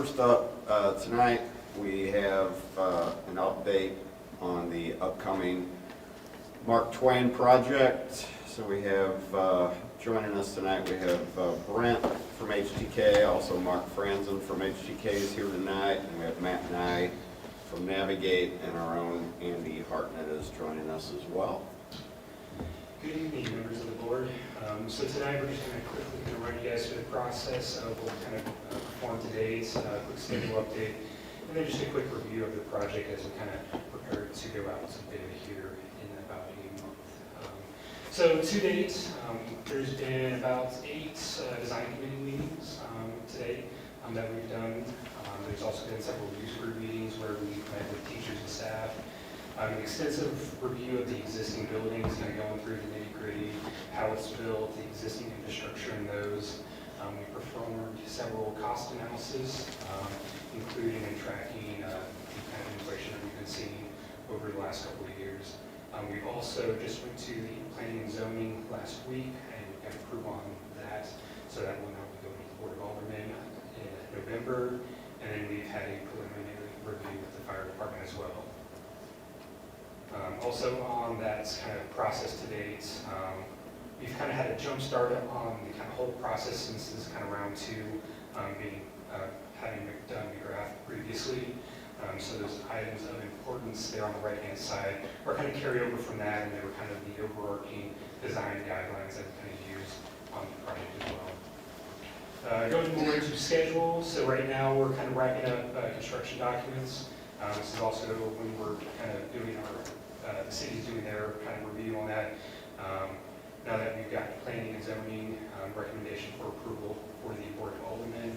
First up, tonight we have an update on the upcoming Mark Twain project. So we have joining us tonight, we have Brent from HTK, also Mark Franzen from HTK is here tonight, and we have Matt and I from Navigate, and our own Andy Hartnett is joining us as well. Good evening, members of the board. So tonight we're just going to quickly run you guys through the process of what we kind of perform today's quick schedule update, and then just a quick review of the project as we kind of prepare to go out to bid here in about a month. So to date, there's been about 8 design committee meetings to date that we've done. There's also been several user group meetings where we've met with teachers and staff. An extensive review of the existing buildings, kind of going through the nitty-gritty, how it's built, the existing infrastructure in those. We performed several cost analysis, including and tracking the kind of inflation that we've been seeing over the last couple of years. We've also just went to the planning and zoning last week and got approval on that, so that will now be going to the Board of Aldermen in November. And then we've had a preliminary review with the fire department as well. Also on that kind of process to date, we've kind of had a jump start on the kind of whole process since this is kind of round 2, having done McGrath previously. So those items of importance there on the right-hand side are kind of carry over from that, and they were kind of the overarching design guidelines that we kind of used on the project as well. Going more into schedule, so right now we're kind of wrapping up construction documents. This is also when we're kind of doing the city's doing their kind of review on that. Now that we've got planning and zoning recommendation for approval for the Board of Aldermen,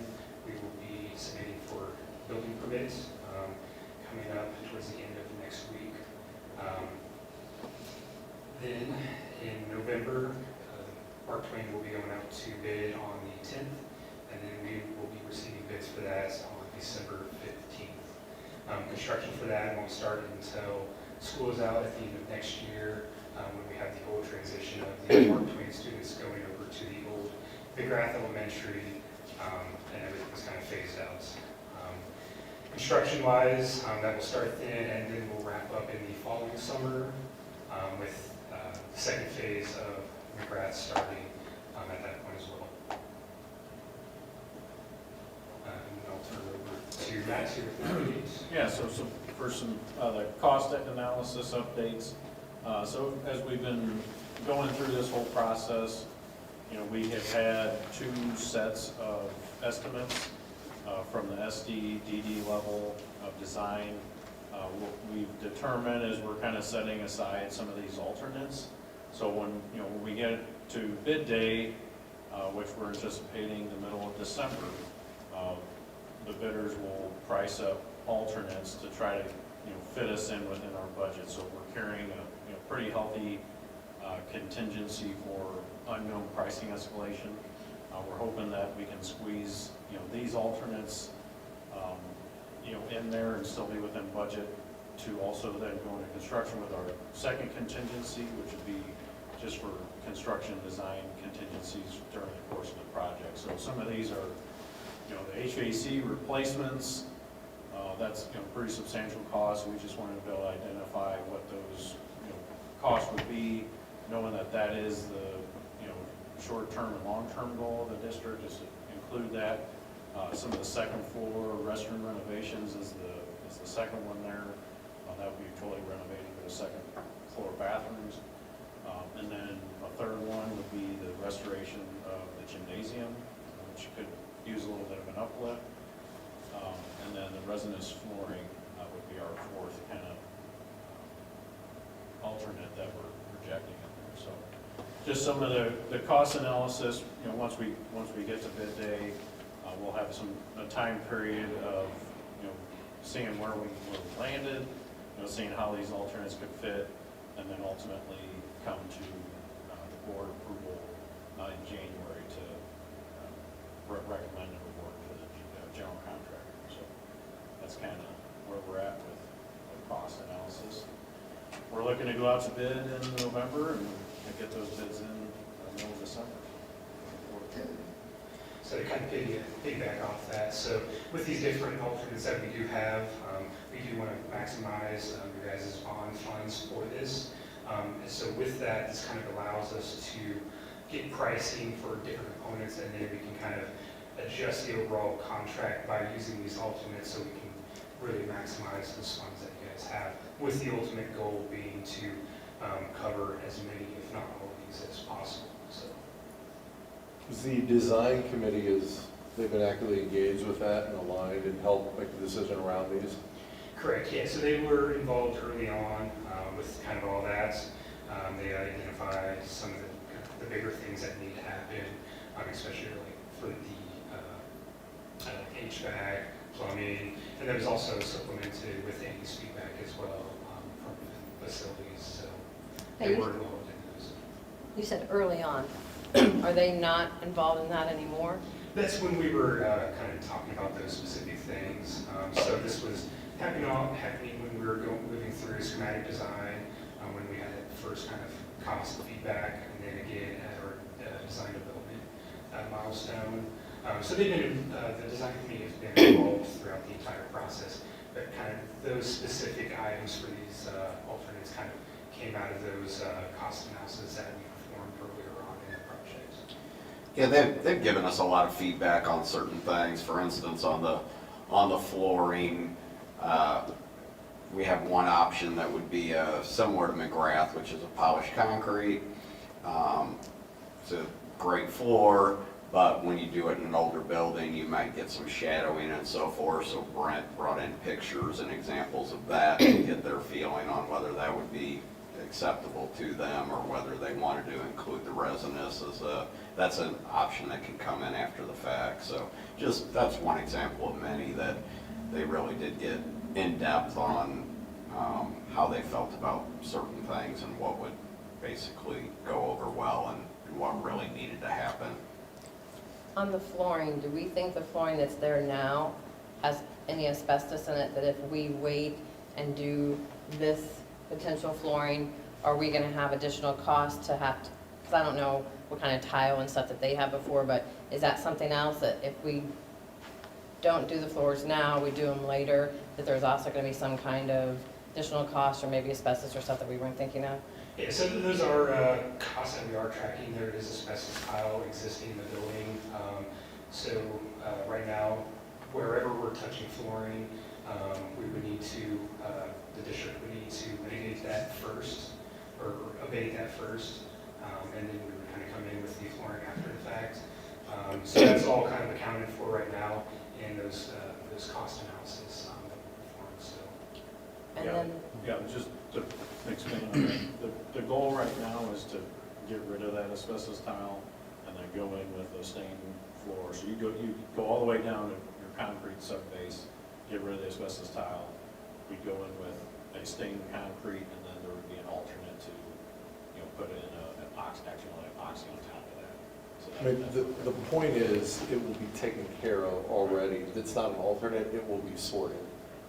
we will be submitting for building permits coming up towards the end of next week. Then in November, Mark Twain will be going out to bid on the 10th, and then we will be receiving bids for that on December 15th. Construction for that won't start until school is out at the end of next year, when we have the old transition of the Mark Twain students going over to the old McGrath Elementary, and everything's kind of phased out. Construction-wise, that will start then, and then we'll wrap up in the following summer with the second phase of McGrath starting at that point as well. And I'll turn it over to Matt here with the updates. Yeah, so for some the cost analysis updates. So as we've been going through this whole process, we have had 2 sets of estimates from the SD, DD level of design. What we've determined is we're kind of setting aside some of these alternates. So when we get to bid day, which we're anticipating the middle of December, the bidders will price up alternates to try to fit us in within our budget. So we're carrying a pretty healthy contingency for unknown pricing escalation. We're hoping that we can squeeze these alternates in there and still be within budget to also then go into construction with our second contingency, which would be just for construction design contingencies during the course of the project. So some of these are the HVAC replacements. That's pretty substantial cost. We just wanted to be able to identify what those costs would be, knowing that that is the short-term and long-term goal of the district, is to include that. Some of the second floor restroom renovations is the second one there. That would be totally renovating for the second floor bathrooms. And then a third one would be the restoration of the gymnasium, which could use a little bit of an uplift. And then the residence flooring would be our 4th kind of alternate that we're projecting in there. So just some of the cost analysis, once we get to bid day, we'll have a time period of seeing where we landed, seeing how these alternates could fit, and then ultimately come to the board approval in January to recommend an award to the general contractor. So that's kind of where we're at with the cost analysis. We're looking to go out to bid in November and get those bids in the middle of December. So to kind of piggyback off that, so with these different alternates that we do have, we do want to maximize your guys' bond funds for this. And so with that, this kind of allows us to get pricing for different components, and then we can kind of adjust the overall contract by using these alternates so we can really maximize those funds that you guys have, with the ultimate goal being to cover as many, if not all of these as possible. So. The design committee they've been actively engaged with that and aligned and helped make the decision around these? Correct, yeah, so they were involved early on with kind of all that. They identified some of the bigger things that need to happen, especially like for the HVAC, plumbing, and that was also supplemented with Andy's feedback as well from the facilities, so they were involved in those. You said early on. Are they not involved in that anymore? That's when we were kind of talking about those specific things. So this was happening when we were moving through schematic design, when we had that first kind of cost feedback, and then again at our design development milestone. So they've been, the design committee has been involved throughout the entire process, but kind of those specific items for these alternates kind of came out of those cost analysis that we performed earlier on in the project. Yeah, they've given us a lot of feedback on certain things. For instance, on the flooring, we have one option that would be similar to McGrath, which is a polished concrete. It's a great floor, but when you do it in an older building, you might get some shadowing and so forth. So Brent brought in pictures and examples of that to get their feeling on whether that would be acceptable to them or whether they wanted to include the resinous as that's an option that can come in after the fact. So just, that's one example of many that they really did get in depth on how they felt about certain things and what would basically go over well and what really needed to happen. On the flooring, do we think the flooring that's there now has any asbestos in it, that if we wait and do this potential flooring, are we going to have additional costs to have to, because I don't know what kind of tile and stuff that they have before, but is that something else that if we don't do the floors now, we do them later, that there's also going to be some kind of additional cost or maybe asbestos or stuff that we weren't thinking of? Yeah, so those are costs that we are tracking. There is asbestos tile existing in the building. So right now, wherever we're touching flooring, we would need to, the district would need to mitigate that first, or abate that first, and then we would kind of come in with the flooring after the fact. So that's all kind of accounted for right now in those cost analysis that we performed. So. And Yeah. then, Yeah, just to expand on that, the goal right now is to get rid of that asbestos tile and then go in with a stained floor. So you go all the way down to your concrete subbase, get rid of the asbestos tile. We go in with a stained concrete, and then there would be an alternate to, put in an epoxy on top of that. So I mean, the point is, it will be taken care of already. It's not an alternate, it will be sorted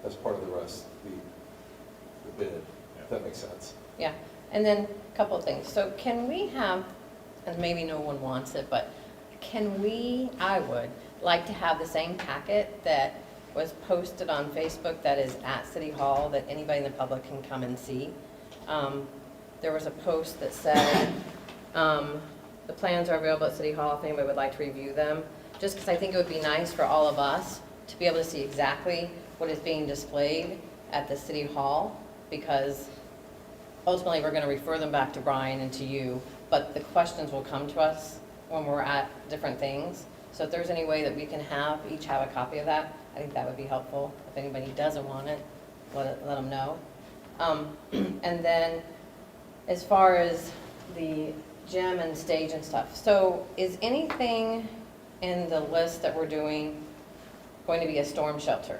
as part of the rest, the bid, if that makes sense. yeah, and then a couple of things. So can we have, and maybe no one wants it, but can we, I would like to have the same packet that was posted on Facebook that is at City Hall that anybody in the public can come and see. There was a post that said, the plans are available at City Hall if anybody would like to review them. Just because I think it would be nice for all of us to be able to see exactly what is being displayed at the City Hall, because ultimately we're going to refer them back to Brian and to you, but the questions will come to us when we're at different things. So if there's any way that we can each have a copy of that, I think that would be helpful. If anybody doesn't want it, let them know. And then as far as the gym and stage and stuff, so is anything in the list that we're doing going to be a storm shelter?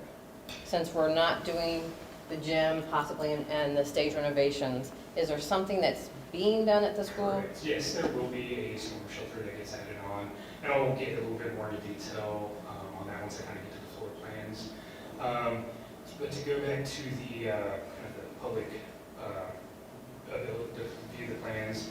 Since we're not doing the gym possibly and the stage renovations, is there something that's being done at the school? Correct. Yes, there will be a storm shelter that gets added on, and I'll get a little bit more into detail on that once I kind of get to the floor plans. But to go back to the kind of the public ability to view the plans,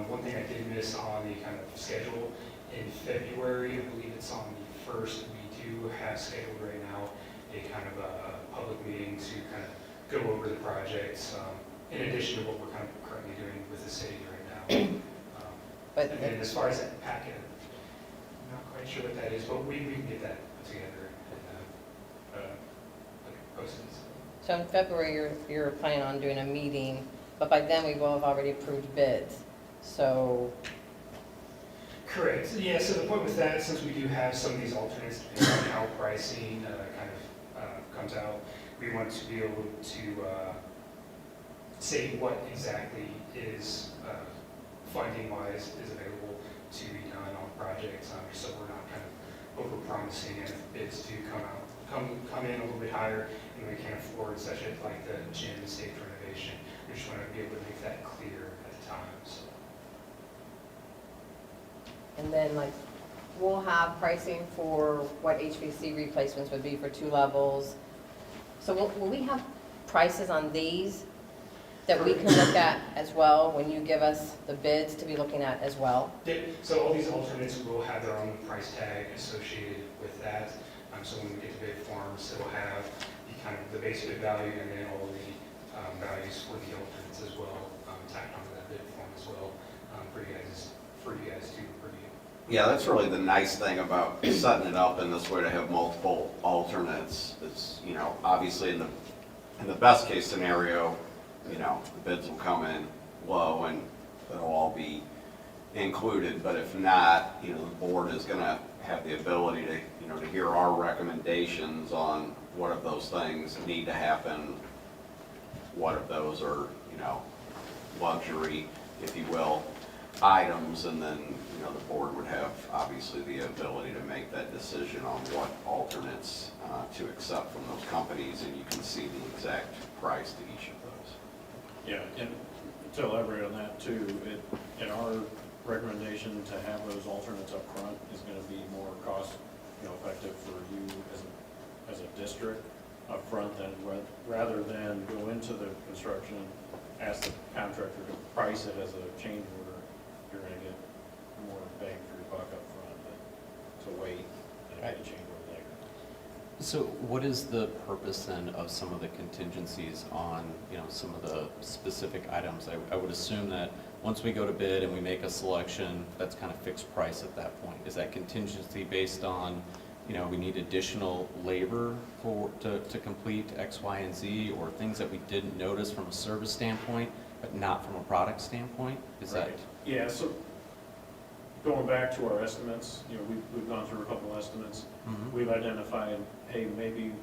one thing I did miss on the kind of schedule in February, I believe it's on the 1st, we do have scheduled right now a kind of a public meeting to kind of go over the projects, in addition to what we're kind of currently doing with the city right now. But And then as far as that packet, I'm not quite sure what that is, but we can get that put together and posted. so in February, you're planning on doing a meeting, but by then we will have already approved bids. So, Correct. Yeah, so the point with that, since we do have some of these alternates, depending on how pricing kind of comes out, we want to be able to say what exactly is funding-wise is available to be done on projects, just so we're not kind of over-promising, and if bids do come in a little bit higher and we can't afford, such as like the gym and stage renovation. We just want to be able to make that clear at the time. So. and then like, we'll have pricing for what HVAC replacements would be for 2 levels. So will we have prices on these that we can look at as well when you give us the bids to be looking at as well? So all these alternates will have their own price tag associated with that. So when we get the bid forms, it will have the kind of the base bid value and then all the values for the alternates as well, tacked onto that bid form as well, for you guys to review. Yeah, that's really the nice thing about setting it up in this way to have multiple alternates. Is, you know, obviously in the best case scenario, you know, the bids will come in low and it'll all be included. But if not, you know, the board is going to have the ability to, you know, to hear our recommendations on what of those things need to happen, what of those are, you know, luxury, if you will, items, and then, you know, the board would have obviously the ability to make that decision on what alternates to accept from those companies, and you can see the exact price to each of those. Yeah, and to elaborate on that too, in our recommendation to have those alternates up front is going to be more cost, effective for you as a district up front than rather than go into the construction, ask the contractor to price it as a change order. You're going to get more bang for your buck up front than to wait and get a change order later. So what is the purpose then of some of the contingencies on, some of the specific items? I would assume that once we go to bid and we make a selection, that's kind of fixed price at that point. Is that contingency based on, we need additional labor to complete X, Y, and Z, or things that we didn't notice from a service standpoint, but not from a product standpoint? Is that? Yeah, so going back to our estimates, we've gone through a couple of estimates. Mhm. We've identified, hey, maybe,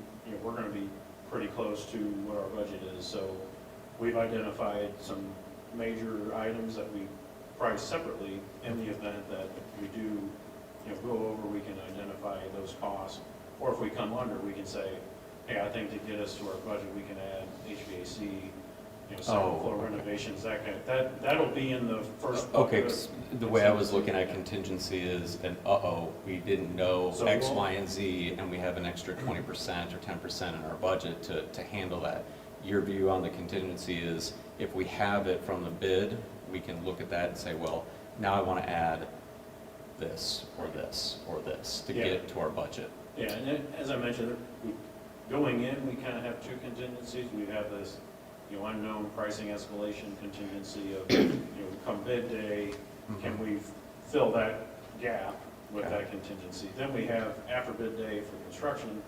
we're gonna be pretty close to what our budget is, so we've identified some major items that we price separately in the event that if we do, go over, we can identify those costs. Or if we come under, we can say, hey, I think to get us to our budget, we can add HVAC, second floor renovations, that kind of, that'll be in the first bucket. Okay, 'cause the way I was looking at contingency is we didn't know So X, we'll- Y, and Z, and we have an extra 20% or 10% in our budget to handle that. Your view on the contingency is, if we have it from the bid, we can look at that and say, well, now I want to add this, or this, or this, to Yeah. get to our budget. Yeah, and as I mentioned, going in, we kind of have two contingencies. We have this, unknown pricing escalation contingency of, come bid day, can we fill that gap with Okay. that contingency? Then we have, after bid day for construction,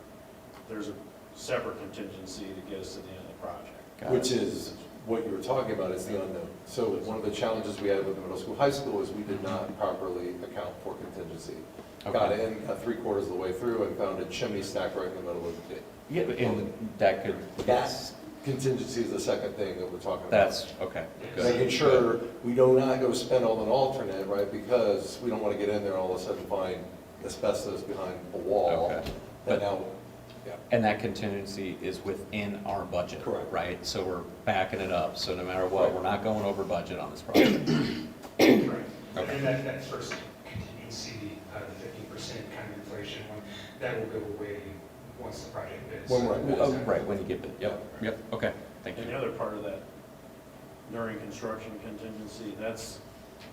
there's a separate contingency to get us to the end of the project. Got it. Which is, what you were talking about is the unknown. So one of the challenges we had with the middle school, high school is we did not properly account for contingency. Got Okay. in, got 3/4 of the way through and found a chimney stack right in the middle of the day. Yeah, and that could, That's contingency is the second thing that we're talking about. that's, okay, good. Making sure we do not go spend on an alternate, right, because we don't want to get in there and all of a sudden find asbestos behind a wall. Okay. That now, And that contingency is within our budget. Correct. Right? So we're backing it up, so no matter what, Right. we're not going over budget on this project. Right. Okay. And that first contingency, the 50% kind of inflation one, that will go away once the project bids. When we're- Right, when you get bid, yep, okay, thank And the you. other part of that, during construction contingency, that's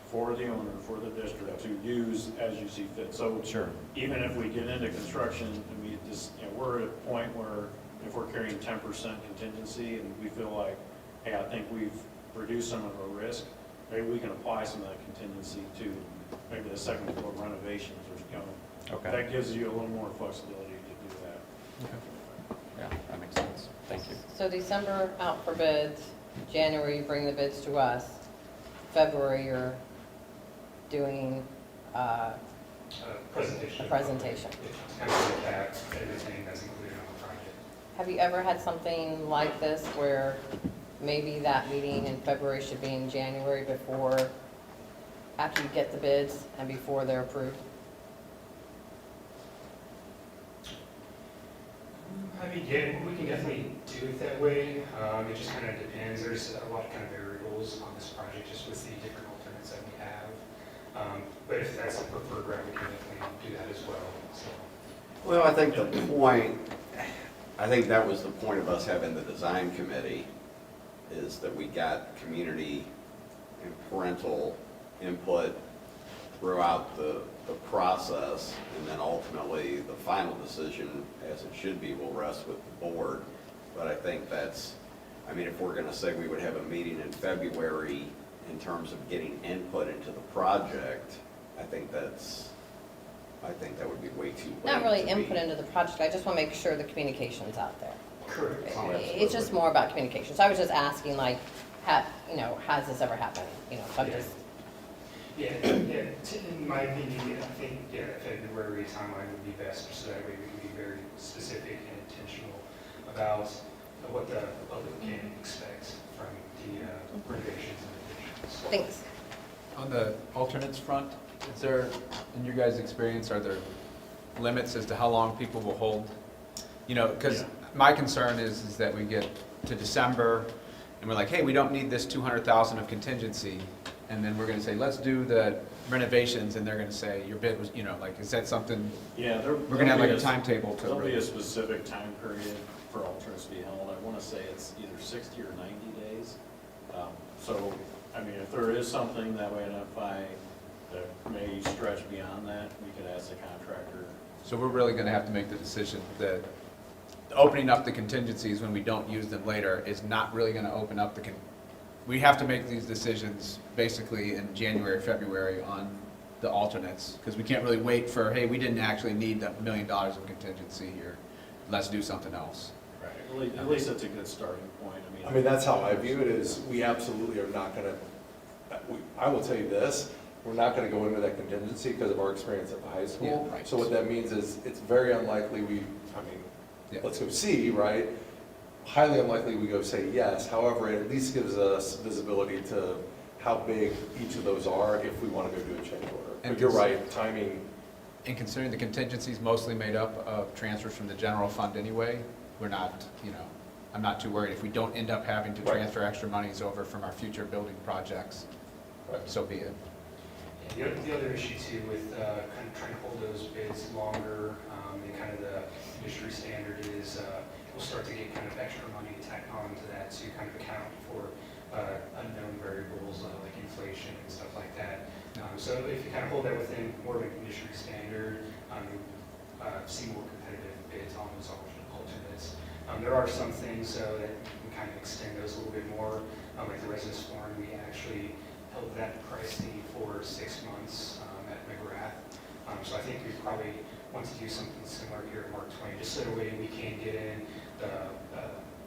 for the owner, for the district to use as you see fit. So Sure. even if we get into construction and we just, we're at a point where if we're carrying 10% contingency and we feel like, hey, I think we've reduced some of our risk, maybe we can apply some of that contingency to maybe the second floor renovations or, Okay. that gives you a little more flexibility to do that. Yeah, that makes sense. Thank you. So December out for bids, January you bring the bids to us, February you're doing Presentation. a presentation. Kind of look at everything that's included on the project. Have you ever had something like this where maybe that meeting in February should be in January before, after you get the bids and before they're approved? I mean, yeah, we can definitely do it that way. It just kind of depends. There's a lot of kind of variables on this project just with the different alternates that we have. But if that's a preferred route, we can definitely do that as well, so. Well, I think the point, I think that was the point of us having the design committee, is that we got community and parental input throughout the process, and then ultimately, the final decision, as it should be, will rest with the board. But I think that's, I mean, if we're gonna say we would have a meeting in February in terms of getting input into the project, I think that would be way too late. Not really to be- input into the project, I just want to make sure the communication's out there. Correct. Oh, It's just absolutely. more about communication. So I was just asking, like, has this ever happened? So I'm Yeah. just, In my opinion, I think, February timeline would be best, so that way we can be very specific and intentional about what the public can expect from the renovations and additions. thanks. On the alternates front, is there, in your guys' experience, are there limits as to how long people will hold? Because Yeah. my concern is that we get to December and we're like, hey, we don't need this 200,000 of contingency. And then we're gonna say, let's do the renovations, and they're gonna say, your bid was, is that something, Yeah, we're gonna have like a timetable to. There'll be a specific time period for alternates to be held. I want to say it's either 60 or 90 days. So, I mean, if there is something that we identify that may stretch beyond that, we could ask the contractor. So we're really gonna have to make the decision that opening up the contingencies when we don't use them later is not really gonna open up we have to make these decisions basically in January, February on the alternates, because we can't really wait for, hey, we didn't actually need that $1 million of contingency here, let's do something else. Right. At least it's a good starting point. I mean, that's how I view it, is we absolutely are not gonna, I will tell you this, we're not gonna go into that contingency because of our experience at the high school. Yeah, right. So what that means is, it's very unlikely Yeah. let's go see, right? Highly unlikely we go say yes, however, it at least gives us visibility to how big each of those are if we wanna go do a change order. And But you're right, timing, And considering the contingency is mostly made up of transfers from the general fund anyway, we're not, I'm not too worried. If we don't end up having to Right. transfer extra monies over from our future building projects, right. so be it. Yeah, the other issue too with kind of trying to hold those bids longer, and kind of the industry standard is we'll start to get kind of extra money tacked on to that to kind of account for unknown variables like inflation and stuff like that. So if you kind of hold that within more of an industry standard, see more competitive bids on those alternates. There are some things that can kind of extend those a little bit more, like the residence forum, we actually held that pricing for 6 months at McGrath. So I think we probably want to do something similar here at Mark Twain, just so that way we can get in the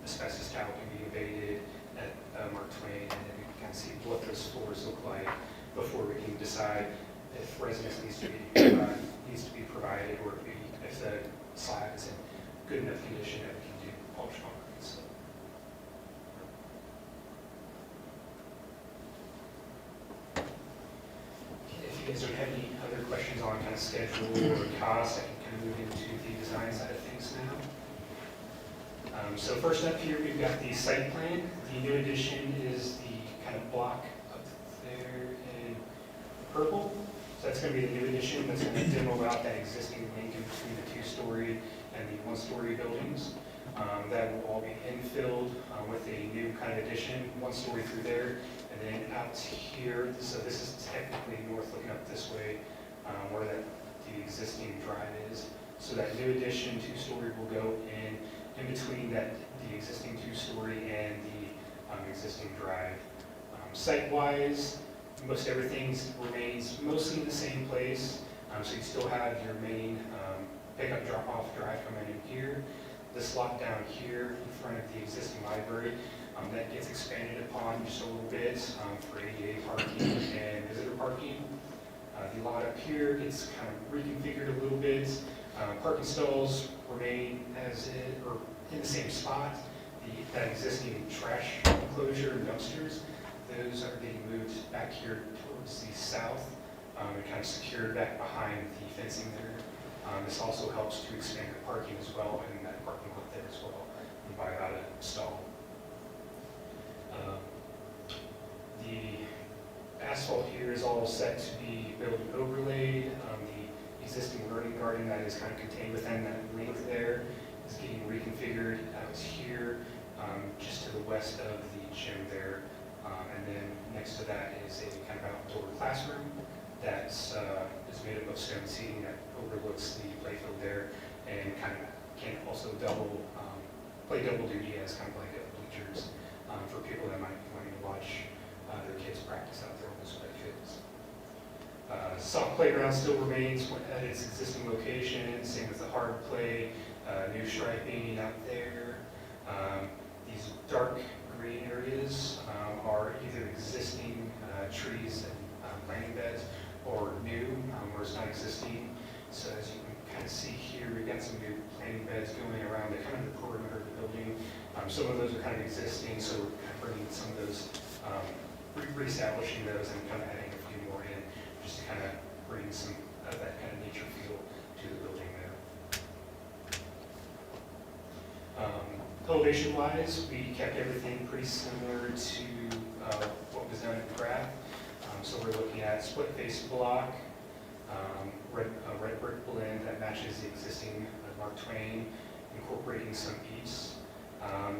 asbestos tile can be abated at Mark Twain, and then we can kind of see what those floors look like before we can decide if residence needs to be provided, or if the slab is in good enough condition that we can do polish concrete. So. If you guys don't have any other questions on kind of schedule or cost, I can kind of move into the design side of things now. So first up here, we've got the site plan. The new addition is the kind of block up there in purple. So that's going to be the new addition that's going to demo out that existing link in between the 2-story and the 1-story buildings. That will all be infilled with a new kind of addition, one story through there, and then out here, so this is technically north looking up this way, where the existing drive is. So that new addition, two-story, will go in between the existing two-story and the existing drive. Site-wise, most everything remains mostly in the same place. So you still have your main pickup drop-off drive coming in here. This lot down here in front of the existing library, that gets expanded upon just a little bit for ADA parking and visitor parking. The lot up here gets kind of reconfigured a little bit. Parking stalls remain as in, or in the same spot. That existing trash enclosure and dumpsters, those are being moved back here towards the south and kind of secured back behind the fencing there. This also helps to expand the parking as well in that parking lot there as well by about a stall. The asphalt here is all set to be built and overlaid. The existing learning garden that is kind of contained within that length there is getting reconfigured out here, just to the west of the gym there. And then next to that is a kind of outdoor classroom that is made up of stone seating that overlooks the playfield there and kind of can also play double duty as kind of like bleachers for people that might be wanting to watch their kids practice out there on those playfields. Soft playground still remains at its existing location, same with the hard play, new striping out there. These dark green areas are either existing trees and planting beds or new, where it's not existing. So as you can kind of see here, we've got some new planting beds going around the kind of the perimeter of the building. Some of those are kind of existing, so we're kind of bringing some of those, reestablishing those and kind of adding a few more in, just to kind of bring some of that kind of nature feel to the building there. Elevation-wise, we kept everything pretty similar to what was done in Craft. So we're looking at split face block, red brick blend that matches the existing Mark Twain, incorporating some eaves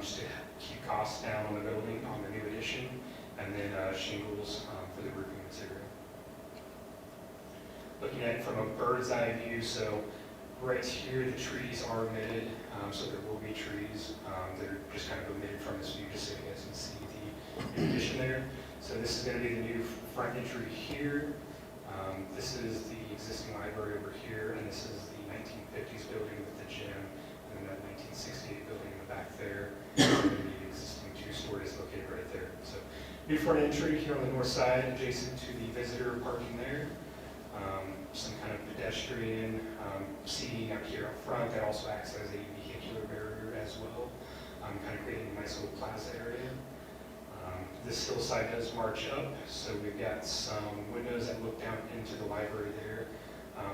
just to keep costs down on the building, on the new addition, and then shingles for the roofing material. Looking at it from a bird's eye view, so right here the trees are omitted, so there will be trees that are just kind of omitted from this view, just so you guys can see the new addition there. So this is going to be the new front entry here. This is the existing library over here, and this is the 1950s building with the gym, and then that 1968 building in the back there, and then the existing two-story is located right there. So new front entry here on the north side, adjacent to the visitor parking there. Some kind of pedestrian seating up here up front that also acts as a vehicular barrier as well, kind of creating a nice little plaza area. This hillside does march up, so we've got some windows that look down into the library there,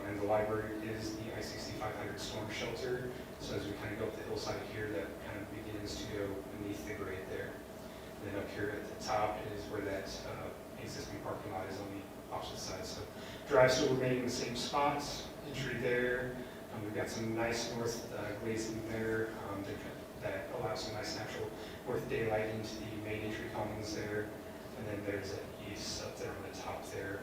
and the library is the I-6500 storm shelter. So as we kind of go up the hillside here, that kind of begins to go beneath the grade there. And then up here at the top is where that existing parking lot is on the opposite side. So drive still remaining in the same spots, entry there. We've got some nice north glazing there that allows some nice natural north daylight into the main entry commons there. And then there's that east up there on the top there,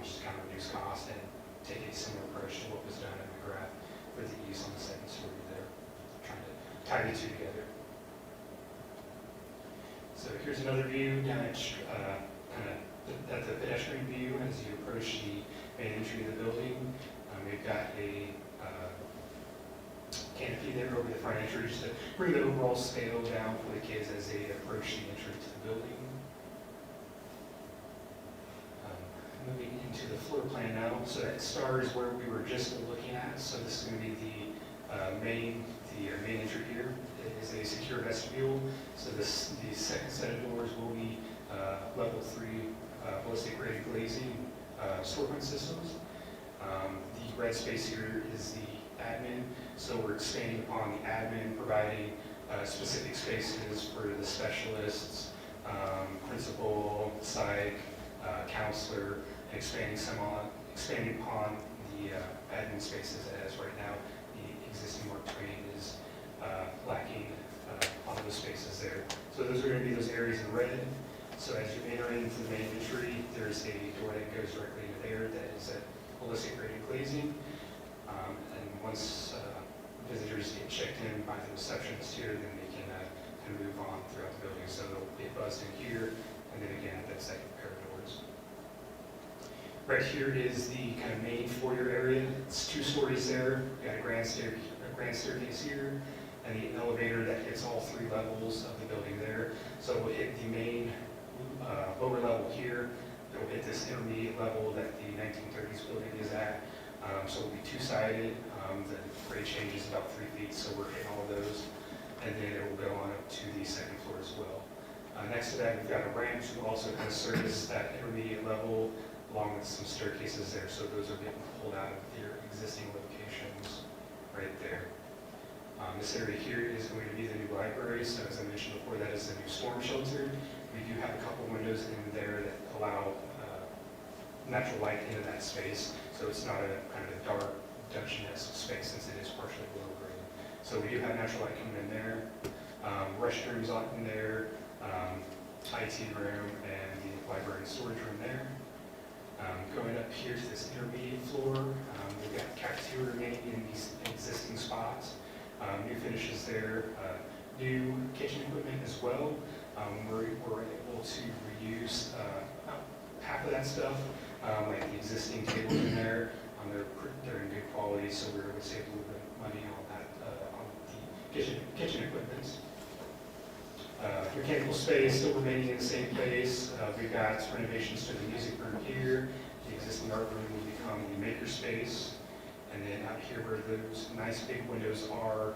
just to kind of reduce cost and take a similar approach to what was done in McGrath for the east on the second story there, trying to tie the two together. So here's another view down at the pedestrian view as you approach the main entry of the building. We've got a canopy there over the front entry just to bring the overall scale down for the kids as they approach the entry to the building. Moving into the floor plan now, so that stars where we were just looking at. So this is going to be the main entry here. It is a secure vestibule. So the second set of doors will be level 3 ballistic rated glazing storefront systems. The red space here is the admin. So we're expanding upon the admin, providing specific spaces for the specialists, principal, psych, counselor, and expanding upon the admin spaces as right now the existing Mark Twain is lacking So those are going to be those areas in red. So as you enter into the main entry, there's a door that goes directly into there that is a holistic graded glazing. And once visitors get checked in by the receptionist here, then they can kind of move on throughout the building. So they'll get buzzed in here, and then again at that second pair of doors. Right here is the kind of main foyer area. It's 2 stories there. We got a grand staircase here, and the elevator that hits all 3 levels of the building there. So we'll hit the main lower level here. It will hit this intermediate level that the 1930s building is at. So it'll be 2-sided. The grade change is about 3 feet, so we're hitting all of those. And then it will go on up to the second floor as well. Next to that, we've got a ramp to also kind of service that intermediate level, along with some staircases there. So those are getting pulled out of their existing locations right there. This area here is going to be the new library. So as I mentioned before, that is the new storm shelter. We do have a couple windows in there that allow natural light into that space. So it's not a kind of a dark dungeon-esque space since it is partially below grade. So we do have natural light coming in there. Restrooms out in there, IT room, and the library and storage room there. Going up here to this intermediate floor, we've got cafeteria remaining in these existing spots. New finishes there, new kitchen equipment as well. We're able to reuse half of that stuff, like the existing tables in there. They're in good quality, so we're able to save a little bit of money on that, on the kitchen equipment. Mechanical space still remaining in the same place. We've got renovations to the music room here. The existing art room will become the maker space. And then out here where those nice big windows are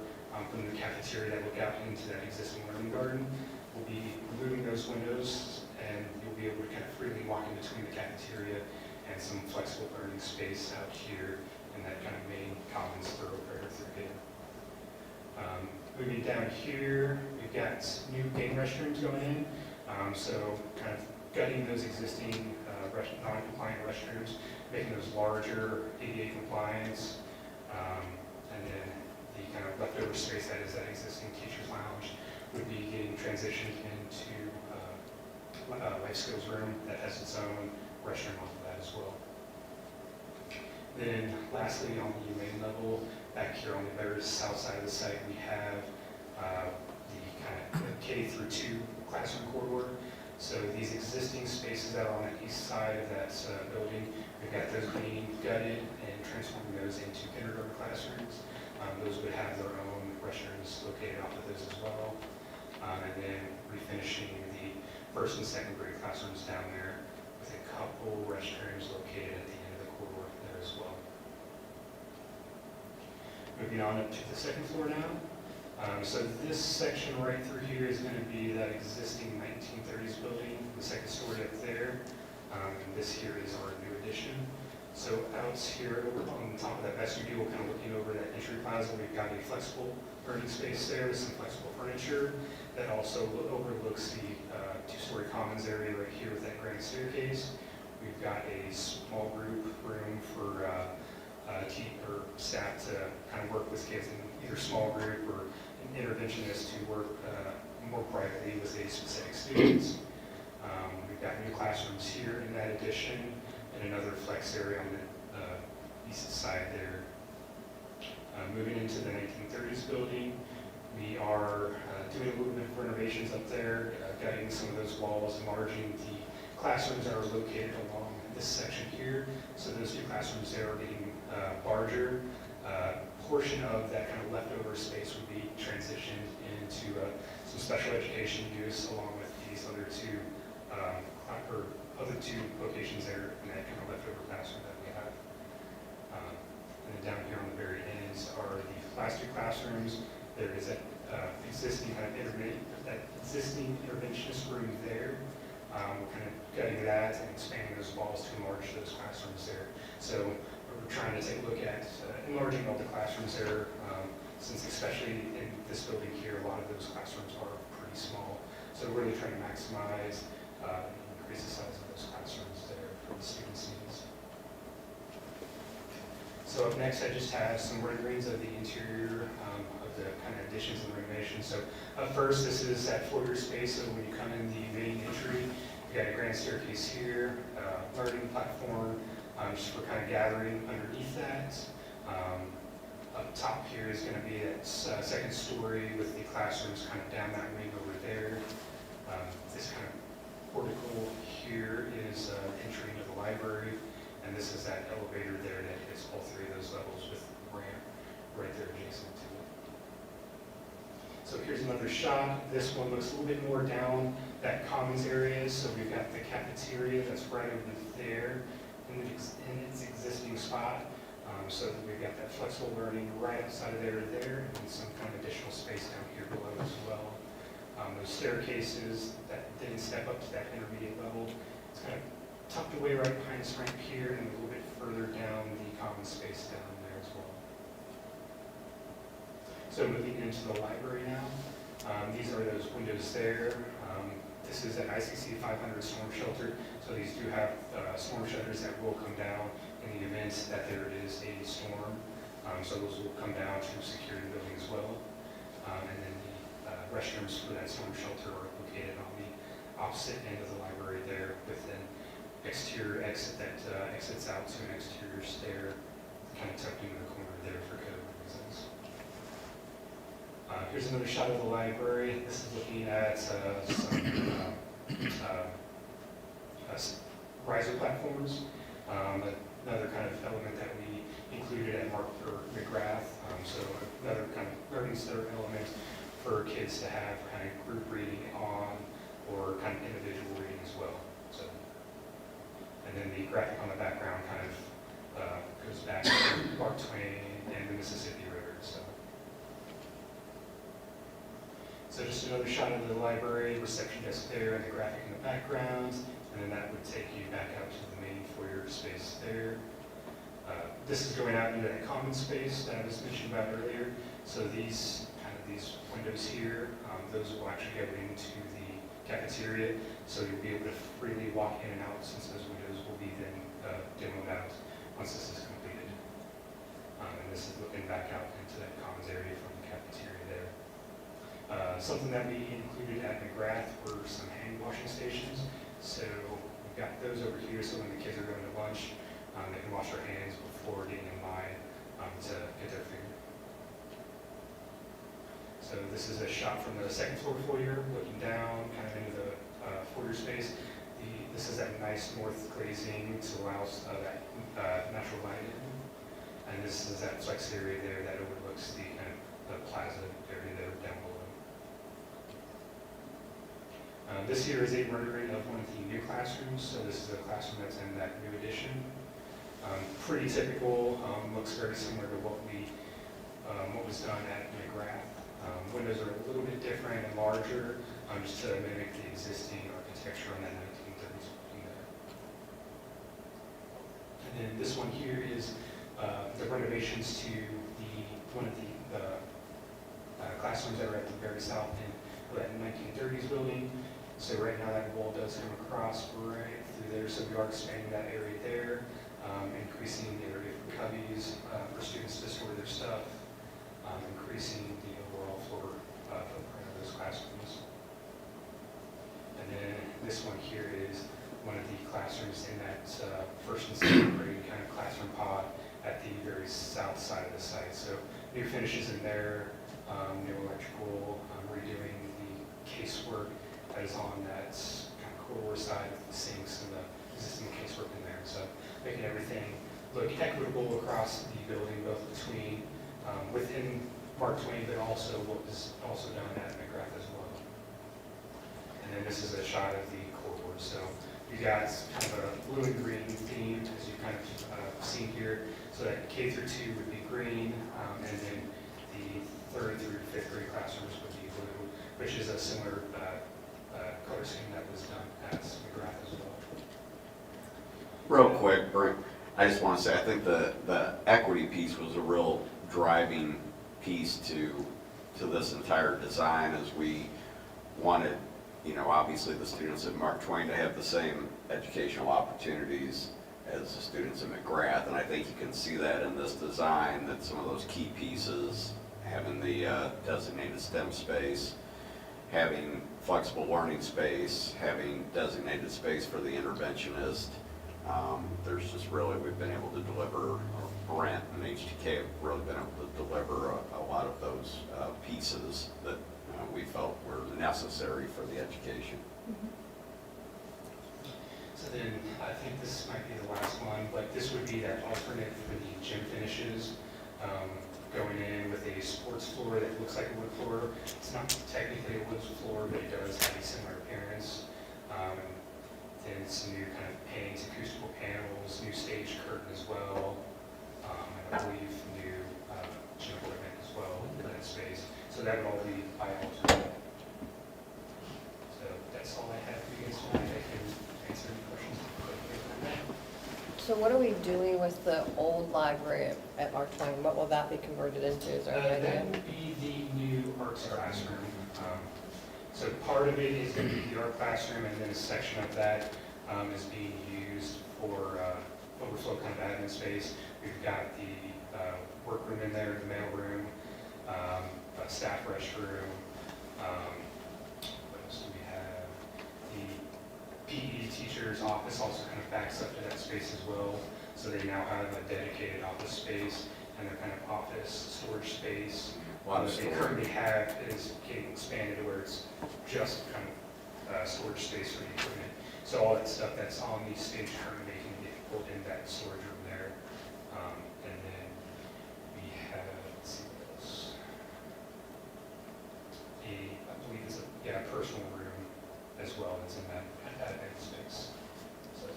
from the cafeteria that look out into that existing learning garden, we'll be removing those windows, and you'll be able to kind of freely walk in between the cafeteria and some flexible learning space out here in that kind of main commons thoroughfare through here. Moving down here, we've got new game restrooms going in. So kind of gutting those existing non-compliant restrooms, making those larger, ADA compliance, and then the kind of leftover space that is that existing teacher's lounge would be getting transitioned into life skills room that has its own restroom off of that as well. Then lastly, on the main level, back here on the very south side of the site, we have the kind of K through 2 classroom corridor. So these existing spaces that are on the east side of that building, we've got those being gutted and transforming those into kindergarten classrooms. Those would have their own restrooms located off of those as well. And then refinishing the first and second grade classrooms down there with a couple restrooms located at the end of the corridor there as well. Moving on up to the second floor now. So this section right through here is going to be that existing 1930s building, the second story up there. And this here is our new addition. So out here on top of that vestibule, kind of looking over that entry plaza, we've got a flexible learning space there with some flexible furniture that also overlooks the 2-story commons area right here with that grand staircase. We've got a small group room for staff to kind of work with kids in either small group or an interventionist to work more privately with a specific students. We've got new classrooms here in that addition and another flex area on the east side there. Moving into the 1930s building, we are doing a little bit of renovations up there, gutting some of those walls, enlarging the classrooms that are located along this section here. So those 2 classrooms there are getting larger. Portion of that kind of leftover space would be transitioned into some special education use along with these other 2 locations there in that kind of leftover classroom that we have. And then down here on the very ends are the last 2 classrooms. There is that existing kind of interventionist room there. We're kind of gutting that and expanding those walls to enlarge those classrooms there. So we're trying to take a look at enlarging all the classrooms there, since especially in this building here, a lot of those classrooms are pretty small. So we're really trying to maximize and increase the size of those classrooms there for the students' needs. So up next, I just have some renderings of the interior of the kind of additions and renovations. So up first, this is that foyer space, so when you come in the main entry, you got a grand staircase here, learning platform, just for kind of gathering underneath that. Up top here is going to be that second story with the classrooms kind of down that wing over there. This kind of portico here is entry into the library, and this is that elevator there that hits all three of those levels with the ramp right there adjacent to it. So here's another shot. This one looks a little bit more down that commons area. So we've got the cafeteria that's right over there in its existing spot. So that we've got that flexible learning right outside of there, and some kind of additional space down here below as well. Those staircases that then step up to that intermediate level. It's kind of tucked away right behind this ramp here, and a little bit further down the common space down there as well. So moving into the library now. These are those windows there. This is an ICC 500 storm shelter. So these do have storm shutters that will come down in the event that there is a storm. So those will come down to secure the building as well. And then the restrooms for that storm shelter are located on the opposite end of the library there, with an exterior exit that exits out to an exterior stair, kind of tucked into the corner there for code reasons. Here's another shot of the library. This is looking at some riser platforms. Another kind of element that we included at McGrath. So another kind of learning center element for kids to have kind of group reading on, or kind of individual reading as well. So, and then the graphic on the background kind of goes back to Mark Twain and the Mississippi River. So just another shot of the library, reception desk there, and the graphic in the background, and then that would take you back out to the main foyer space there. This is going out into that common space that I was mentioning about earlier. So these windows here, those will actually go into the cafeteria, so you'll be able to freely walk in and out, since those windows will be then demoed out once this is completed. And this is looking back out into that commons area from the cafeteria there. Something that we included at McGrath were some hand washing stations. So we've got those over here, so when the kids are going to lunch, they can wash their hands before getting in line to get their food. So this is a shot from the second floor foyer, looking down kind of into the foyer space. This is that nice north glazing to allow that natural light in. And this is that flex area there that overlooks the kind of the plaza area there down below. This here is a rendering of one of the new classrooms. So this is a classroom that's in that new addition. Pretty typical, looks very similar to what was done at McGrath. Windows are a little bit different and larger, just to mimic the existing architecture on that 1930s building there. And then this one here is the renovations to one of the classrooms that are at the very south end of that 1930s building. So right now that wall does come across right through there, so we are expanding that area there, increasing the area for cubbies, for students to store their stuff, increasing the overall floor footprint of those classrooms. And then this one here is one of the classrooms in that first and second grade kind of classroom pod at the very south side of the site. So new finishes in there, new electrical, redoing the casework that is on that kind of corridor side with the sinks and the existing casework in there. So making everything look equitable across the building, both between within Mark Twain, but also what was also done at McGrath as well. And then this is a shot of the corridor. So you got kind of a blue and green theme, as you kind of seen here. So that K through 2 would be green, and then the 3rd through 5th grade classrooms would be blue, which is a similar color scheme that was done at McGrath as well. Real quick, Brent, I just want to say, I think the equity piece was a real driving piece to this entire design, as we wanted, obviously the students at Mark Twain to have the same educational opportunities as the students at McGrath, and I think you can see that in this design, that some of those key pieces having the designated STEM space, having flexible learning space, having designated space for the interventionist. There's just really, we've been able to deliver, Brent and HTK have really been able to deliver a lot of those pieces that we felt were necessary for the education. So then, I think this might be the last one, but this would be that alternate for the gym finishes. Going in with a sports floor that looks like a wood floor. It's not technically a wood floor, but it does have a similar appearance. Then some new kind of paintings, acoustical panels, new stage curtain as well. And I believe new gym equipment as well in that space. So that would all be by alternate. So that's all I have for you guys tonight. I can answer any questions quickly on that. So what are we doing with the old library at Mark Twain? What will that be converted into? Is there any That idea? would be the new arts classroom. So part of it is going to be the art classroom, and then a section of that is being used for overflow kind of admin space. We've got the workroom in there, the mail room, a staff restroom. What else do we have? The PE teacher's office also kind of backs up to that space as well. So they now have a dedicated office space and their kind of office storage space. A lot of What they storage. currently have is getting expanded to where it's just kind of storage space for the equipment. So all that stuff that's on the stage currently can get pulled in that storage room there. And then we have, let's see what else. I believe it's a personal room as well that's in that space. So,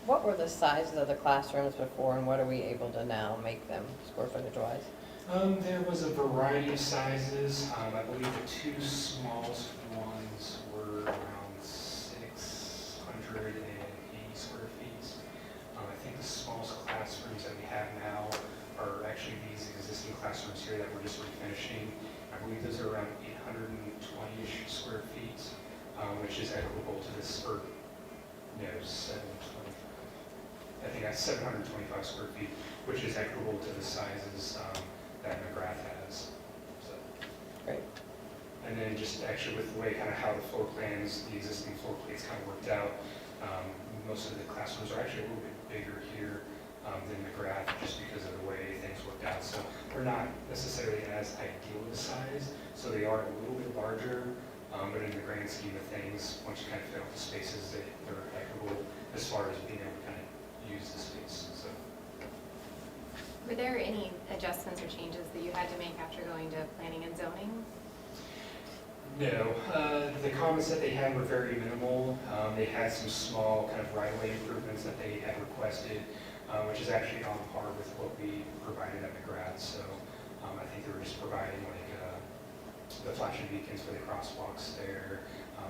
What were the sizes of the classrooms before, and what are we able to now make them square footage wise? there was a variety of sizes. I believe the two smallest ones were around 680 square feet. I think the smallest classrooms that we have now are actually these existing classrooms here that we're just refinishing. I believe those are around 820-ish square feet, which is equitable to this, or no, 725. I think that's 725 square feet, which is equitable to the sizes that McGrath has. So, Great. and then just actually with the way kind of how the floor plans, the existing floor plates kind of worked out, most of the classrooms are actually a little bit bigger here than McGrath, just because of the way things worked out. So they're not necessarily as ideal a size, so they are a little bit larger, but in the grand scheme of things, once you kind of fill out the spaces, they're equitable as far as being able to kind of use the space. So. Were there any adjustments or changes that you had to make after going to planning and zoning? No, the comments that they had were very minimal. They had some small kind of right-of-way improvements that they had requested, which is actually on par with what we provided at McGrath. So I think they were just providing like the flashing beacons for the crosswalks there,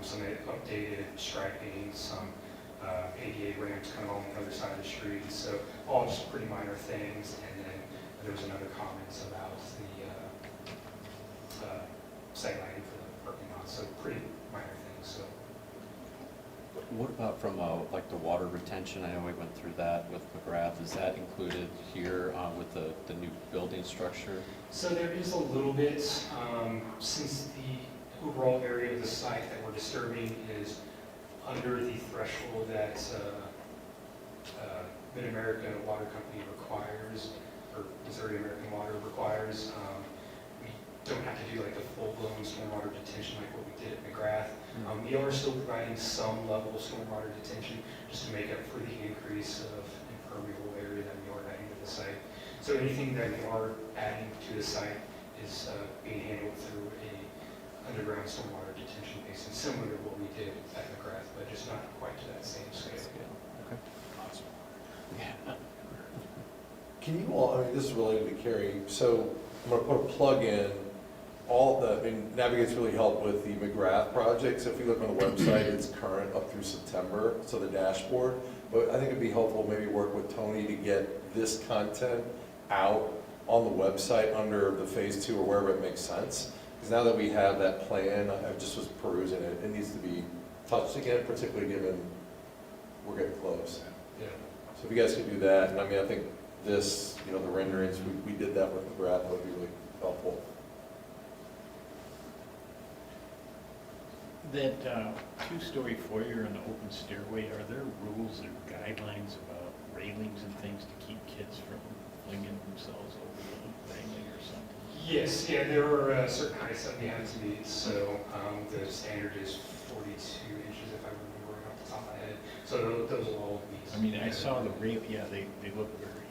some updated striping, some ADA ramps kind of on the other side of the street. So all just pretty minor things. And then there was another comments about the site lighting for the parking lot. So pretty minor things. So. What about from like the water retention? I know we went through that with McGrath. Is that included here with the new building structure? So there is a little bit, since the overall area of the site that we're disturbing is under the threshold that Mid-America Water Company requires, or Missouri American Water requires. We don't have to do like the full-blown stormwater detention like what we did at McGrath. We are still providing some level of stormwater detention just to make up for the increase of impermeable area that we are adding to the site. So anything that we are adding to the site is being handled through a underground stormwater detention basin, similar to what we did at McGrath, but just not quite to that same scale. Okay. Awesome. Yeah. Can you all, I mean, this is related to Carrie, so I'm gonna put a plug in, I mean, Navigate's really helped with the McGrath project, so if you look on the website, it's current up through September, so the dashboard, but I think it'd be helpful maybe work with Tony to get this content out on the website under the phase 2 or wherever it makes sense, because now that we have that plan, I just was perusing it, it needs to be touched again, particularly given we're getting close. Yeah. So if you guys could do that, and I mean, I think this, you know, the renderings, we did that with McGrath, that would be really helpful. That two-story foyer and the open stairway, are there rules or guidelines about railings and things to keep kids from flinging themselves over the railing or something? Yes, yeah, there are certain heights that we have to meet, so the standard is 42 inches, if I remember right off the top of my head. So those will all meet. I mean, I saw the rail, yeah, they look very,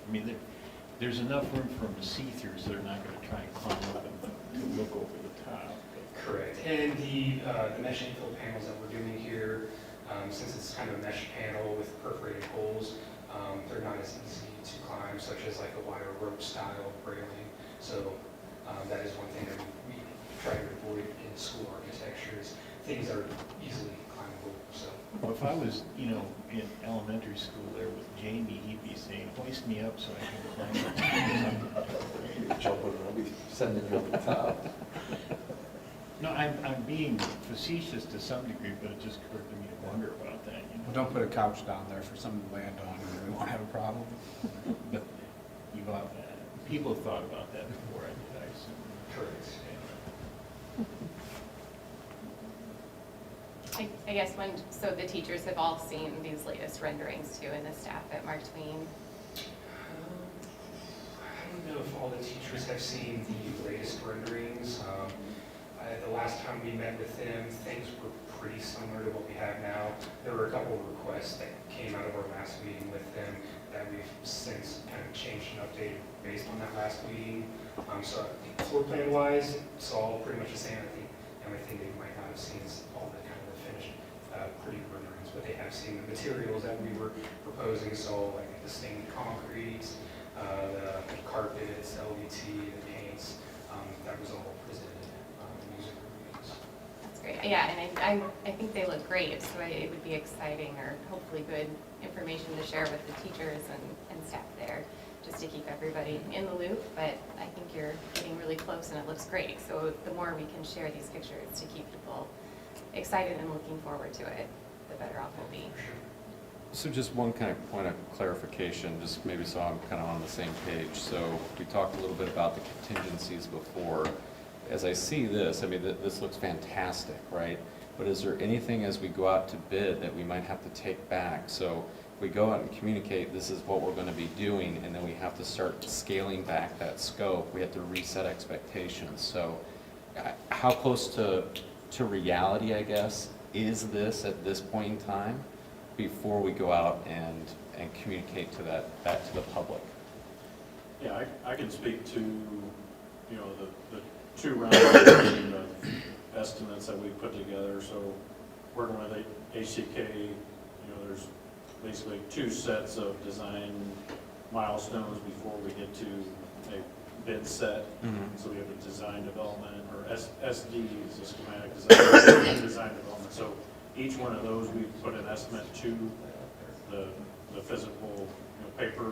I mean, there's enough room for them to see through, so they're not gonna try and climb up and to look over the top. Correct, and the mesh infill panels that we're doing here, since it's kind of a mesh panel with perforated holes, they're not as easy to climb, such as like a wire rope style railing. So that is one thing that we try to avoid in school architectures, things that are easily climbable, so. Well, if I was, you know, in elementary school there with Jamie, he'd be saying, hoist me up so I can climb up. Jump on it, I'll be sending you up the top. No, I'm being facetious to some degree, but it just occurred to me to wonder about that, you know. Don't put a couch down there for someone to land on, and we won't have a problem. But you've, people have thought about that before I did, I assume. Correct. I guess so the teachers have all seen these latest renderings too, and the staff at Mark Twain. I don't know if all the teachers have seen the latest renderings. The last time we met with them, things were pretty similar to what we have now. There were a couple of requests that came out of our last meeting with them that we've since kind of changed and updated based on that last meeting. So I think floor plan wise, it's all pretty much the same. I think the only thing they might not have seen is all the kind of the finished pretty renderings, but they have seen the materials that we were proposing, so like the stained concrete, the carpets, LVT, the paints, that was all presented in user reviews. That's great. Yeah, and I think they look great, so it would be exciting or hopefully good information to share with the teachers and staff there, just to keep everybody in the loop. But I think you're getting really close and it looks great. So the more we can share these pictures to keep people excited and looking forward to it, the better off we'll be. So just one kind of point of clarification, just maybe so I'm kind of on the same page. So we talked a little bit about the contingencies before. As I see this, I mean, this looks fantastic, right? But is there anything as we go out to bid that we might have to take back? So if we go out and communicate, this is what we're going to be doing, and then we have to start scaling back that scope, we have to reset expectations. So how close to reality, I guess, is this at this point in time before we go out and communicate to that to the public? Yeah, I can speak to, you know, the 2 rounds of estimates that we put together. So working with HCK, you know, there's basically 2 sets of design milestones before we get to a bid set. So we have a design development, or SD is a schematic design, and design development. So each one of those, we put an estimate to the physical, you know, paper,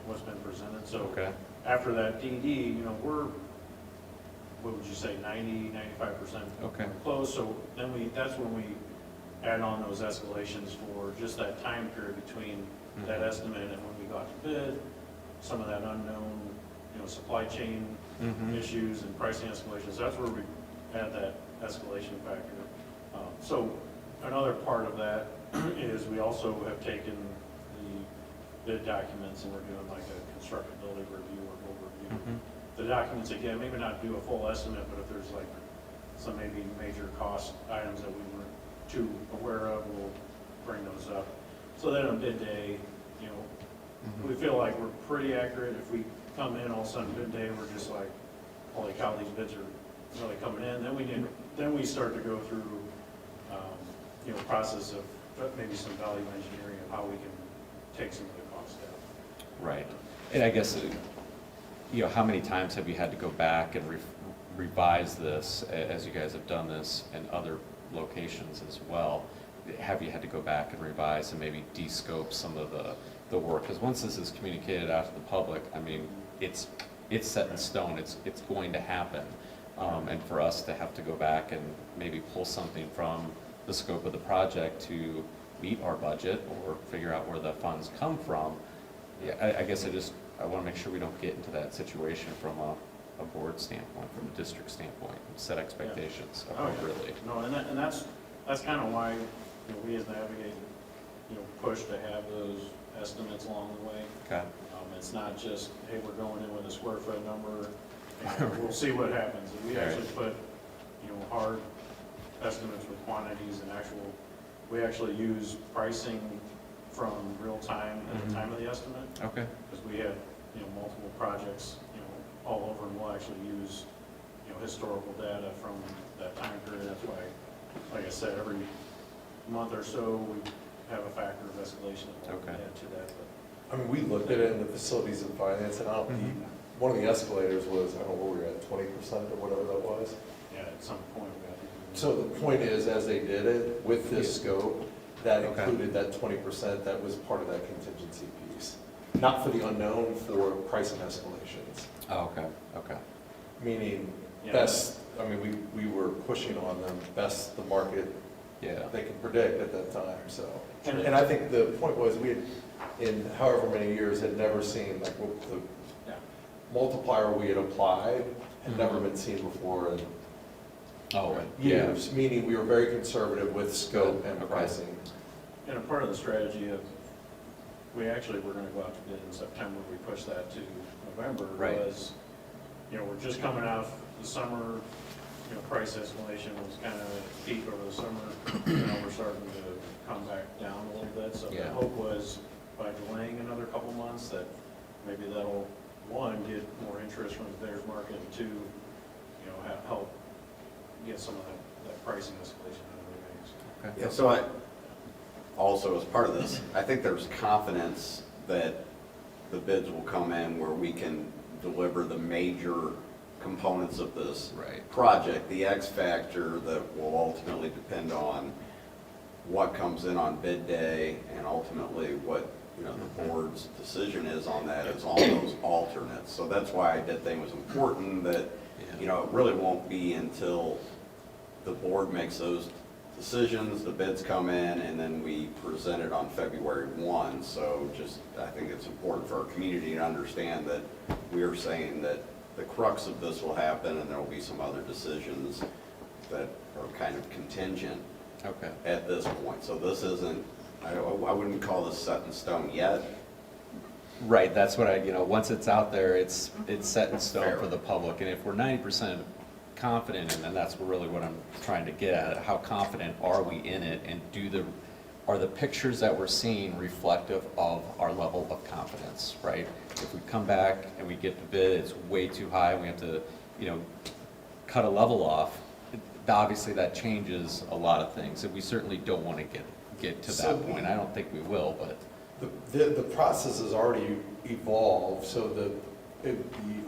what's been presented. So after that DD, you know, we're, what would you say, 90–95% close. So then that's when we add on those escalations for just that time period between that estimate and when we got to bid, some of that unknown, you know, supply chain issues and pricing escalations. That's where we add that escalation factor. So another part of that is we also have taken the bid documents and we're doing like a constructability review or overview. The documents, again, maybe not do a full estimate, but if there's like some maybe major cost items that we weren't too aware of, we'll bring those up. So then on bid day, you know, we feel like we're pretty accurate. If we come in all of a sudden bid day, we're just like, holy cow, these bids are really coming in. Then we start to go through, you know, process of maybe some value engineering of how we can take some of the costs down. Right. And I guess, you know, how many times have you had to go back and revise this, as you guys have done this in other locations as well? Have you had to go back and revise and maybe de-scope some of the work? Because once this is communicated out to the public, I mean, it's set in stone. It's going to happen. And for us to have to go back and maybe pull something from the scope of the project to meet our budget or figure out where the funds come from, yeah, I guess I want to make sure we don't get into that situation from a board standpoint, from a district standpoint, set expectations Oh, yeah. appropriately. No, and that's kind of why, we as Navigate, push to have those estimates along the way. Okay. It's not just, hey, we're going in with a square foot number, and we'll see what happens. We actually put, hard estimates with quantities and we actually use pricing from real time at the time of the estimate, Okay. because we have, multiple projects, all over, and we'll actually use, historical data from that time period. That's why, like I said, every month or so, we have a factor of escalation that we'll Okay. add to that. But I mean, we looked at it in the facilities and finance, and one of the escalators was, I don't know where we were at, 20% or whatever that was. yeah, at some point, we have to. So the point is, as they did it with this scope, that Okay. included that 20%, that was part of that contingency piece. Not for the unknown, for pricing escalations. Oh, okay, okay. Meaning, Yeah. best, I mean, we were pushing on them, best the market Yeah. they could predict at that time, so. Sure. And I think the point was, we had, in however many years, had never seen, like, what the Yeah. multiplier we had applied had never Mhm. been seen before in Oh, right. Yeah. years, meaning we were very conservative with scope and Okay. pricing. And a part of the strategy of, we actually were gonna go out to bid in September, we pushed that to November, Right. was, we're just coming off the summer, price escalation was kind of peak over the summer, we're starting to come back down a little bit, so the Yeah. hope was by delaying another couple months, that maybe that'll, one, get more interest from the bidders market, and two, help get some of that pricing escalation out of the way. Okay. Yeah, so I, also as part of this, I think there's confidence that the bids will come in where we can deliver the major components of this Right. project. The X factor that will ultimately depend on what comes in on bid day, and ultimately what, the board's decision is on that is on those alternates. So that's why I did think it was important that, it really won't be until the board makes those decisions, the bids come in, and then we present it on February 1. So just, I think it's important for our community to understand that we are saying that the crux of this will happen, and there will be some other decisions that are kind of contingent Okay. at this point. So this isn't, I wouldn't call this set in stone yet. Right, that's what once it's out there, it's set in stone Fair. for the public, and if we're 90% confident, and that's really what I'm trying to get at, how confident are we in it, and are the pictures that we're seeing reflective of our level of confidence, right? If we come back and we get the bid, it's way too high, we have to, cut a level off, obviously that changes a lot of things, and we certainly don't want to get to So that point. I don't think we will, but. The process has already evolved, so the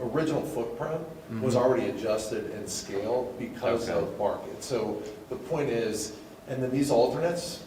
original footprint was already adjusted and scaled because Okay. of market. So the point is, and then these alternates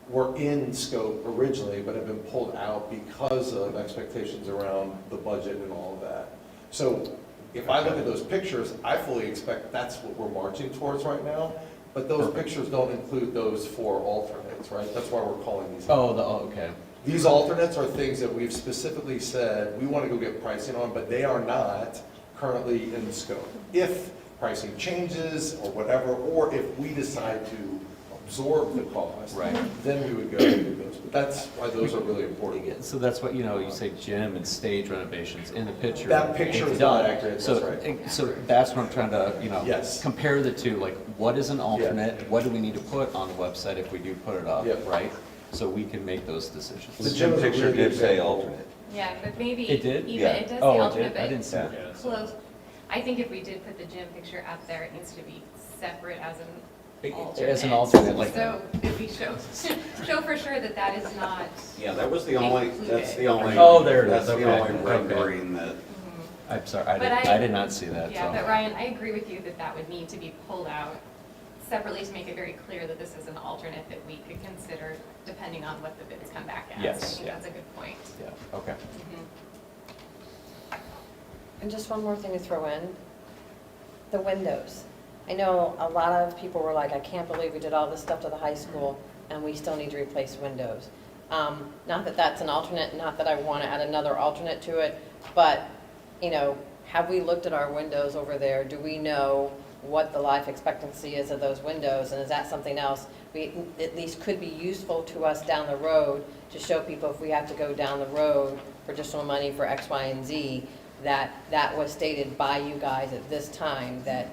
were in scope originally, but have been pulled out because of expectations around the budget and all of that. So if I look at those pictures, I fully expect that's what we're marching towards right now, but those Perfect. pictures don't include those four alternates, right? That's why we're calling these. Okay. These alternates are things that we've specifically said we want to go get pricing on, but they are not currently in the scope. If pricing changes or whatever, or if we decide to absorb the cost, Right. then we would go and do those. But that's why those are really important. So that's what, you say gym and stage renovations in the picture. That picture it's is not done. accurate, that's So, right. so that's what I'm trying to, Yes. compare the two, like, what is an alternate? What do we need to put on the website if we do put it up, Yep. right? So we can make those The decisions. gym is a really good example. Yeah, but maybe. It did? Even, Yeah. it does Oh, say it alternate, did? I but didn't see it. Yeah, close. I think if we did put the gym picture up there, it needs to be separate as an alternate. As an alternate, like. So if we show for sure that that is not, Yeah, that was the only, that's the only. Oh, there it is, That's the okay, only okay. rendering that, I'm sorry, But I did not see that, yeah, but so. Ryan, I agree with you that that would need to be pulled out separately to make it very clear that this is an alternate that we could consider depending on what the bids come back as. Yes, I think yeah. that's a good point. Yeah, okay. And just one more thing to throw in, the windows. I know a lot of people were like, I can't believe we did all this stuff to the high school and we still need to replace windows. Not that that's an alternate, not that I want to add another alternate to it, but, have we looked at our windows over there? Do we know what the life expectancy is of those windows? And is that something else we at least could be useful to us down the road to show people if we have to go down the road for additional money for X, Y, and Z, that was stated by you guys at this time, that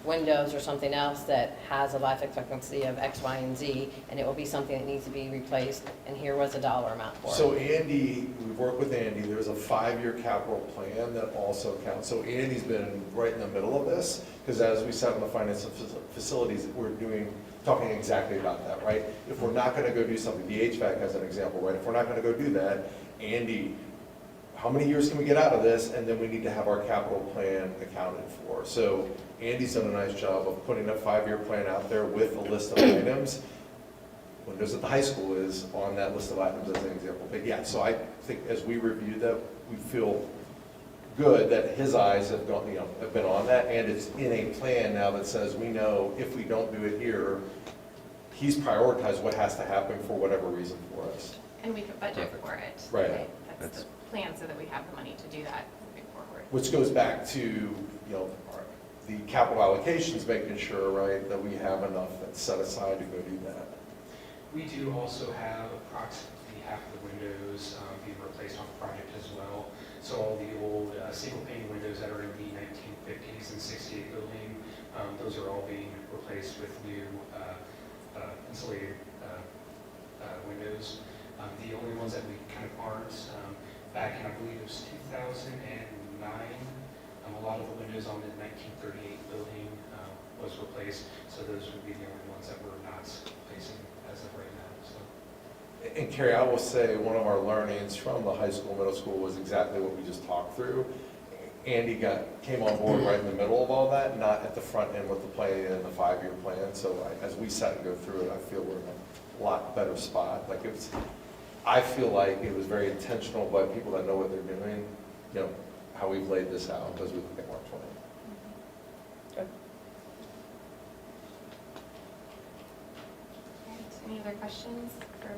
windows or something else that has a life expectancy of X, Y, and Z, and it will be something that needs to be replaced, and here was a dollar amount for it. So Andy, we've worked with Andy, there's a 5-year capital plan that also counts. So Andy's been right in the middle of this, because as we sat on the finance and facilities, we're talking exactly about that, right? If we're not gonna go do something, the HVAC as an example, right? If we're not gonna go do that, Andy, how many years can we get out of this? And then we need to have our capital plan accounted for. So Andy's done a nice job of putting a 5-year plan out there with a list of items. Windows at the high school is on that list of items as an example. But yeah, so I think as we review that, we feel good that his eyes have gone, have been on that, and it's in a plan now that says we know if we don't do it here, he's prioritized what has to happen for whatever reason for us. And we could budget for it. Right. That's the plan, so that we have the money to do that moving forward. Which goes back to, the capital allocations, making sure, right, that we have enough that's set aside to go do that. We do also have approximately half of the windows being replaced on the project as well. So all the old single pane windows that are in the 1950s and 68 building, those are all being replaced with new insulated windows. The only ones that we kind of aren't, back in, I believe it was 2009, a lot of the windows on the 1938 building was replaced, so those would be the only ones that we're not replacing as of right now. So. And Carrie, I will say, one of our learnings from the high school, middle school was exactly what we just talked through. Andy came on board right in the middle of all that, not at the front end with the planning and the 5-year plan. So as we sat and go through it, I feel we're in a lot better spot. I feel like it was very intentional by people that know what they're doing, how we've laid this out as we look at Mark Twain. Good. All right, any other questions for?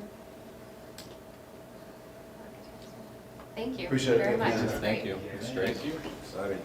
Thank you Appreciate it. very much. Thank you. It's great. Thank you. Thank you. Exciting.